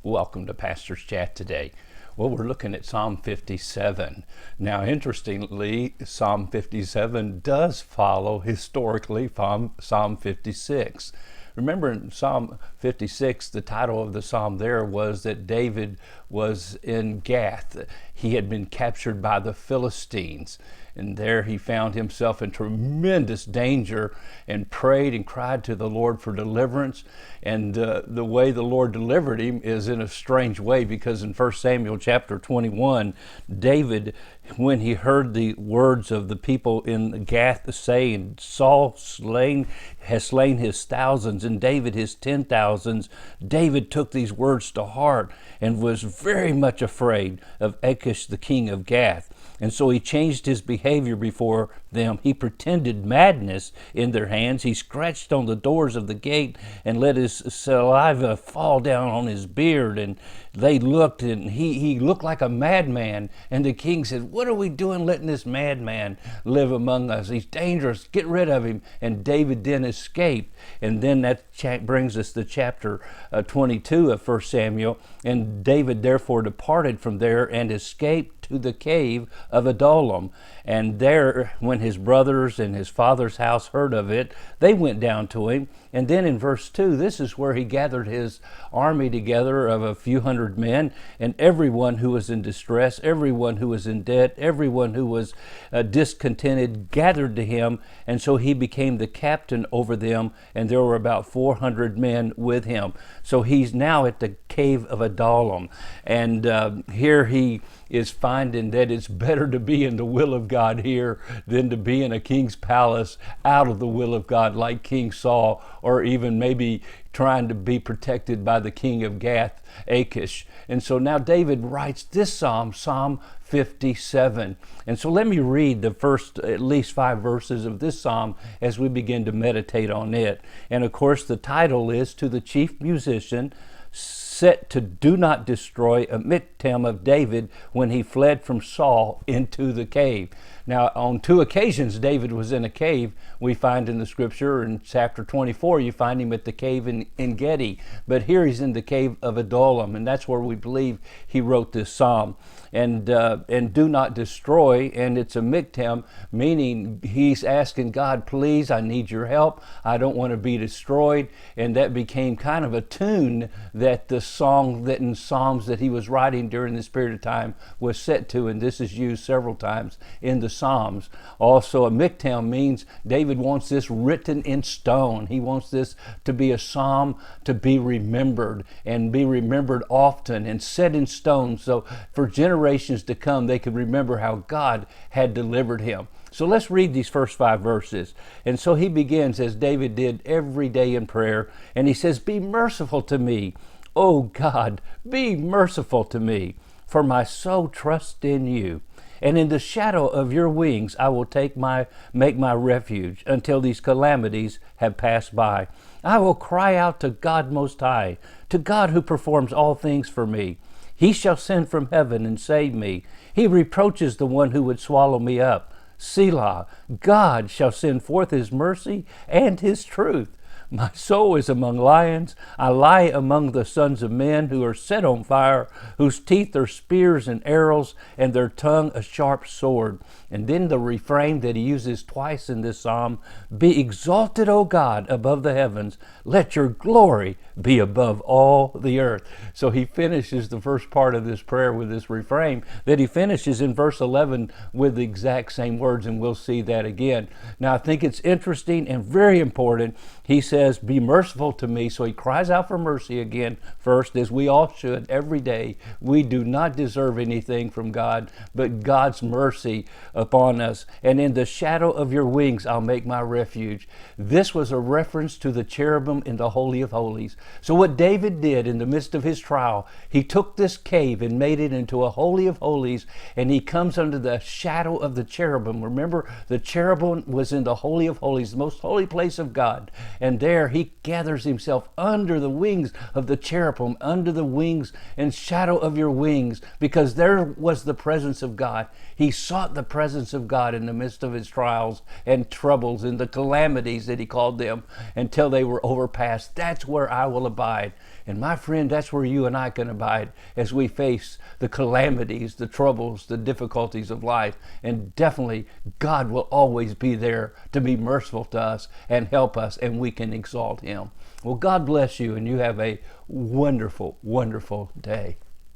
Welcome to Pastor's Chat today. Well, we're looking at Psalm 57. Now, interestingly, Psalm 57 does follow historically from Psalm 56. Remember in Psalm 56, the title of the psalm there was that David was in Gath. He had been captured by the Philistines. And there he found himself in tremendous danger and prayed and cried to the Lord for deliverance. And the way the Lord delivered him is in a strange way, because in 1 Samuel chapter 21, David, when he heard the words of the people in Gath saying, Saul has slain his thousands and David his 10,000s, David took these words to heart and was very much afraid of Achish, the king of Gath. And so he changed his behavior before them. He pretended madness in their hands. He scratched on the doors of the gate and let his saliva fall down on his beard. And they looked, and he looked like a madman. And the king said, "What are we doing letting this madman live among us? He's dangerous. Get rid of him." And David then escaped. And then that brings us to chapter 22 of 1 Samuel. And David therefore departed from there and escaped to the cave of Adullam. And there, when his brothers and his father's house heard of it, they went down to him. And then in verse 2, this is where he gathered his army together of a few hundred men, and everyone who was in distress, everyone who was in debt, everyone who was discontented gathered to him. And so he became the captain over them, and there were about 400 men with him. So he's now at the cave of Adullam. And here he is finding that it's better to be in the will of God here than to be in a king's palace out of the will of God, like King Saul, or even maybe trying to be protected by the king of Gath, Achish. And so now David writes this psalm, Psalm 57. And so let me read the first at least 5 verses of this psalm as we begin to meditate on it. And of course the title is "To the Chief Musician, set to do not destroy, a Michtam of David when he fled from Saul into the cave." Now, on 2 occasions, David was in a cave. We find in the scripture in chapter 24, you find him at the cave in Gedi. But here he's in the cave of Adullam, and that's where we believe he wrote this psalm. And do not destroy, and it's a Michtam, meaning he's asking God, please, I need your help. I don't want to be destroyed. And that became kind of a tune that the song that in Psalms that he was writing during this period of time was set to, and this is used several times in the Psalms. Also, a Michtam means David wants this written in stone. He wants this to be a psalm to be remembered, and be remembered often and set in stone, so for generations to come they could remember how God had delivered him. So let's read these first 5 verses. And so he begins as David did every day in prayer, and he says, "Be merciful to me, O God, be merciful to me, for my soul trusts in you. And in the shadow of your wings I will make my refuge until these calamities have passed by. I will cry out to God Most High, to God who performs all things for me. He shall send from heaven and save me. He reproaches the one who would swallow me up. Selah, God shall send forth his mercy and his truth. My soul is among lions. I lie among the sons of men who are set on fire, whose teeth are spears and arrows, and their tongue a sharp sword." And then the refrain that he uses twice in this psalm, "Be exalted, O God, above the heavens. Let your glory be above all the earth." So he finishes the first part of this prayer with this refrain that he finishes in verse 11 with the exact same words, and we'll see that again. Now, I think it's interesting and very important. He says, "Be merciful to me." So he cries out for mercy again first, as we all should every day. We do not deserve anything from God, but God's mercy upon us. "And in the shadow of your wings I'll make my refuge." This was a reference to the cherubim in the Holy of Holies. So what David did in the midst of his trial, he took this cave and made it into a Holy of Holies, and he comes under the shadow of the cherubim. Remember, the cherubim was in the Holy of Holies, the most holy place of God. And there he gathers himself under the wings of the cherubim, under the wings and shadow of your wings, because there was the presence of God. He sought the presence of God in the midst of his trials and troubles and the calamities that he called them until they were overpassed. That's where I will abide. And my friend, that's where you and I can abide as we face the calamities, the troubles, the difficulties of life. And definitely, God will always be there to be merciful to us and help us, and we can exalt Him. Well, God bless you, and you have a wonderful, wonderful day.